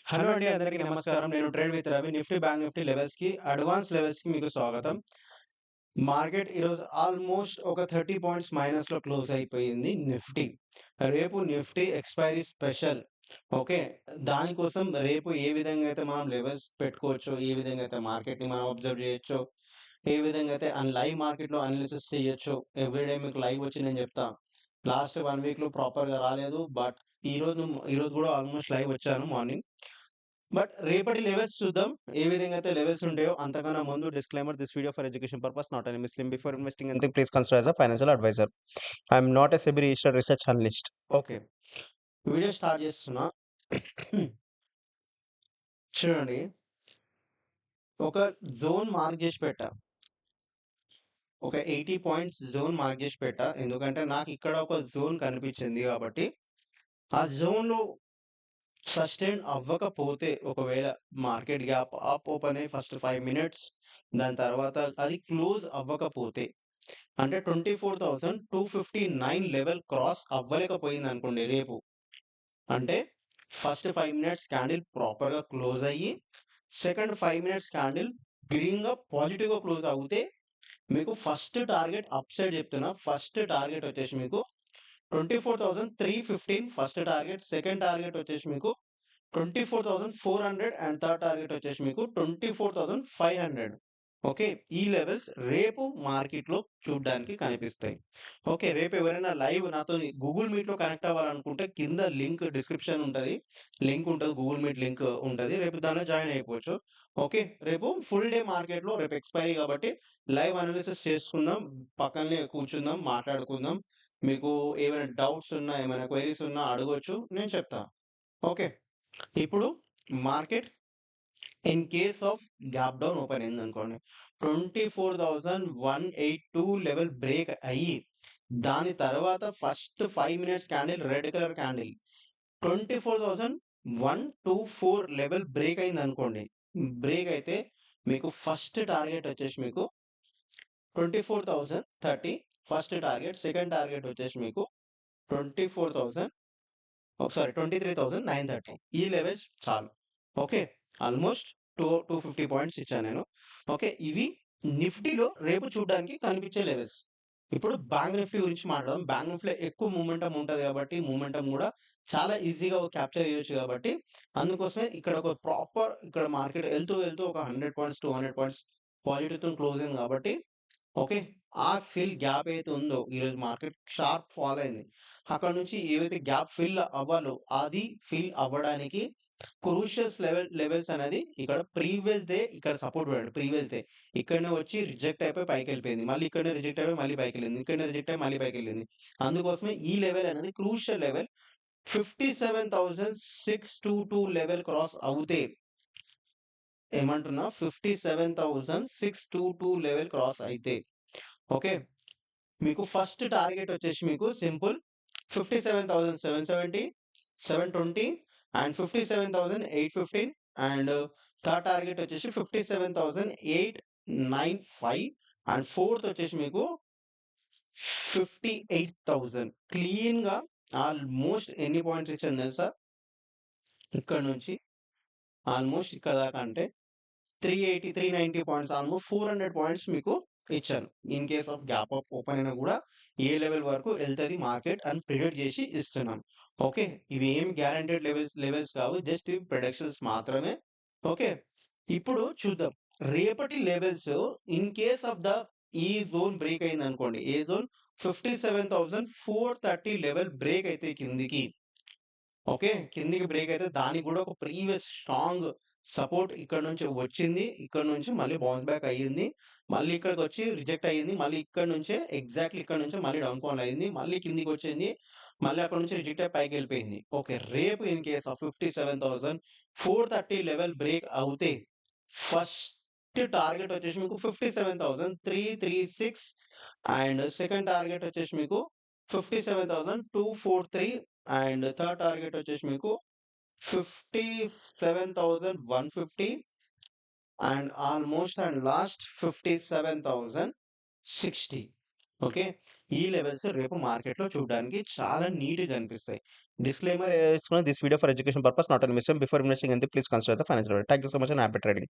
Hello అండి. అందరికీ నమస్కారం. నేను trade with Ravi. Nifty, bank Nifty లెవెల్స్‌కి, అడ్వాన్స్ లెవెల్స్‌కి మీకు స్వాగతం. మార్కెట్ ఈరోజు ఆల్మోస్ట్ ఒక 30 పాయింట్స్ మైనస్‌లో క్లోజ్ అయిపోయింది నిఫ్టీ. రేపు నిఫ్టీ ఎక్స్‌పైరీ స్పెషల్. ఓకే. దానికోసం రేపు ఏ విధంగా అయితే మనం లెవెల్స్ పెట్టుకోవచ్చో, ఏ విధంగా అయితే మార్కెట్‌ని మనం అబ్జర్వ్ చేయొచ్చో, ఏ విధంగా అయితే లైవ్ మార్కెట్‌లో అనాలిసిస్ చేయొచ్చో, ఎవ్రీడే మీకు లైవ్ వచ్చి నేను చెప్తా. లాస్ట్ 1 వీక్‌లో ప్రాపర్‌గా రాలేదు. బట్ ఈరోజు కూడా ఆల్మోస్ట్ లైవ్ వచ్చాను మార్నింగ్. బట్ రేపటి లెవెల్స్ చూద్దాం. ఏ విధంగా అయితే లెవెల్స్ ఉంటాయో అంతకన్నా ముందు disclaimer this video for education purpose not any Muslim before investing anything please consider as a financial advisor. I am not a SEBI registered research analyst. Okay. Video start చేస్తున్నా. చూడండి. ఒక జోన్ మార్క్ చేసి పెట్టా. ఒక 80 points zone mark చేసి పెట్టా. ఎందుకంటే నాకు ఇక్కడ ఒక జోన్ కనిపించింది కాబట్టి ఆ జోన్‌లో సస్టైన్ అవ్వకపోతే ఒకవేళ మార్కెట్ గ్యాప్ అప్ ఓపెన్ అయ్యి ఫస్ట్ 5 మినిట్స్ దాని తర్వాత అది క్లోజ్ అవ్వకపోతే అంటే 24,259 లెవెల్ క్రాస్ అవ్వలేకపోయిందనుకోండి రేపు. అంటే ఫస్ట్ 5 మినిట్స్ క్యాండిల్ ప్రాపర్‌గా క్లోజ్ అయ్యి, సెకండ్ 5 మినిట్స్ క్యాండిల్ గ్రీన్‌గా పాజిటివ్‌గా క్లోజ్ అవుతే మీకు ఫస్ట్ టార్గెట్ అప్ సైడ్ చెప్తున్నా. ఫస్ట్ టార్గెట్ వచ్చేసి మీకు 24,315 ఫస్ట్ టార్గెట్. సెకండ్ టార్గెట్ వచ్చేసి మీకు 24,400 అండ్ థర్డ్ టార్గెట్ వచ్చేసి మీకు 24,500. ఓకే. ఈ లెవెల్స్ రేపు మార్కెట్‌లో చూడ్డానికి కనిపిస్తాయి. ఓకే. రేపు ఎవరైనా లైవ్ నాతోని గూగుల్ మీట్‌లో కనెక్ట్ అవ్వాలనుకుంటే కింద లింక్ డిస్క్రిప్షన్ ఉంటది. లింక్ ఉంటది. గూగుల్ మీట్ లింక్ ఉంటది. రేపు దానిలో జాయిన్ అయిపోవచ్చు. ఓకే. రేపు ఫుల్ డే మార్కెట్‌లో రేపు ఎక్స్‌పైరీ కాబట్టి లైవ్ అనాలిసిస్ చేసుకుందాం. పక్కనే కూర్చుందాం, మాట్లాడుకుందాం. మీకు ఏమైనా డౌట్స్ ఉన్నా, ఏమైనా క్వెరీస్ ఉన్నా అడగొచ్చు. నేను చెప్తా. ఓకే. ఇప్పుడు market in case of gap down open అయిందనుకోండి. 24,182 లెవెల్ బ్రేక్ అయ్యి, దాని తర్వాత first 5 minutes candle red colour candle 24,124 level break అయిందనుకోండి. బ్రేక్ అయితే మీకు ఫస్ట్ టార్గెట్ వచ్చేసి మీకు 24,030 ఫస్ట్ టార్గెట్. సెకండ్ టార్గెట్ వచ్చేసి మీకు 24,000 సారీ 23,930 ఈ లెవెల్స్ చాలు. ఓకే. ఆల్మోస్ట్ 250 పాయింట్స్ ఇచ్చాను నేను. ఓకే. ఇవి నిఫ్టీలో రేపు చూడ్డానికి కనిపించే లెవెల్స్. ఇప్పుడు బ్యాంక్ నిఫ్టీ గురించి మాట్లాడదాం. బ్యాంక్ నిఫ్టీలో ఎక్కువ మూవ్‌మెంటమ్ ఉంటది కాబట్టి, మూవ్‌మెంటమ్ గూడా చాలా ఈజీగా క్యాప్చర్ చేయొచ్చు కాబట్టి, అందుకోసమే ఇక్కడ ఒక ప్రాపర్ ఇక్కడ మార్కెట్ వెళ్తూ ఒక 100 పాయింట్స్, 200 పాయింట్స్ పాజిటివ్‌తోని క్లోజ్ అయింది కాబట్టి ఓకే. ఆ ఫిల్ గ్యాప్ ఏదైతే ఉందో, ఈరోజు మార్కెట్ షార్ప్ ఫాల్ అయింది. అక్కడ నుంచి ఏవైతే గ్యాప్ ఫిల్ అవ్వాలో, అది ఫిల్ అవ్వడానికి క్రూషియస్ లెవెల్స్ అనేది ఇక్కడ ప్రీవియస్ డే ఇక్కడ సపోర్ట్ పడింది. ప్రీవియస్ డే ఇక్కడనే వచ్చి రిజెక్ట్ అయిపోయి పైకెళ్ళిపోయింది. మళ్ళీ ఇక్కడనే రిజెక్ట్ అయిపోయి మళ్ళీ పైకెళ్ళింది. ఇక్కడనే రిజెక్ట్ అయ్యి మళ్ళీ పైకెళ్ళింది. అందుకోసమే ఈ లెవెల్ అనేది క్రూషియల్ లెవెల్ 57,622 లెవెల్ క్రాస్ అవుతే ఏమంటున్నా 57,622 లెవెల్ క్రాస్ అయితే ఓకే. మీకు ఫస్ట్ టార్గెట్ వచ్చేసి మీకు simple 57,770, 720 and 57,815 and third target వచ్చేసి 57,895 అండ్ ఫోర్త్ వచ్చేసి మీకు 58,000 క్లీన్‌గా ఆల్మోస్ట్ ఎన్ని పాయింట్స్ ఇచ్చాను తెలుసా? ఇక్కడ నుంచి ఆల్మోస్ట్ ఇక్కడ దాకా అంటే 380, 390 పాయింట్స్ ఆల్మోస్ట్ 400 పాయింట్స్ మీకు ఇచ్చాను. In case of gap up open అయినా గూడా ఏ లెవెల్ వరకు ఎళ్తది మార్కెట్ అని ప్రిడిక్ట్ జేసి ఇస్తున్నాను. ఓకే. ఇవి ఏమి గ్యారంటీడ్ లెవెల్స్ కావు. జస్ట్ ఇవి ప్రొడిక్షన్స్ మాత్రమే. ఓకే. ఇప్పుడు చూద్దాం. రేపటి లెవెల్స్ ఇన్ కేస్ ఆఫ్ ఈ జోన్ బ్రేక్ అయిందనుకోండి. ఏ జోన్ 57,430 లెవెల్ బ్రేక్ అయితే కిందికి ఓకే. కిందికి బ్రేక్ అయితే దానికి గూడా ఒక ప్రీవియస్ స్ట్రాంగ్ సపోర్ట్ ఇక్కడ నుంచి వచ్చింది. ఇక్కడ నుంచి మళ్ళీ బౌన్స్ బ్యాక్ అయ్యింది. మళ్ళీ ఇక్కడికొచ్చి రిజెక్ట్ అయ్యింది. మళ్ళీ ఇక్కడ నుంచే ఎగ్జాక్ట్‌లీ ఇక్కడ నుంచే మళ్ళీ డౌన్ ఫాల్ అయింది. మళ్ళీ కిందికొచ్చింది. మళ్ళీ అక్కడి నుంచి రిజెక్ట్ అయ్యి పైకెళ్ళిపోయింది. ఓకే. రేపు in case of 57,430 level break అవుతే ఫస్ట్ టార్గెట్ వచ్చేసి మీకు 57,336 అండ్ సెకండ్ టార్గెట్ వచ్చేసి మీకు 57,243 అండ్ థర్డ్ టార్గెట్ వచ్చేసి మీకు 57,150 and almost and last 57,060. Okay. ఈ లెవెల్స్ రేపు మార్కెట్‌లో చూడడానికి చాలా నీట్‌గా కనిపిస్తాయి. డిస్క్లైమర్ ఏసుకున్న this video for education purpose not an mission before investing anything please consider the financial thank you so much and happy trading.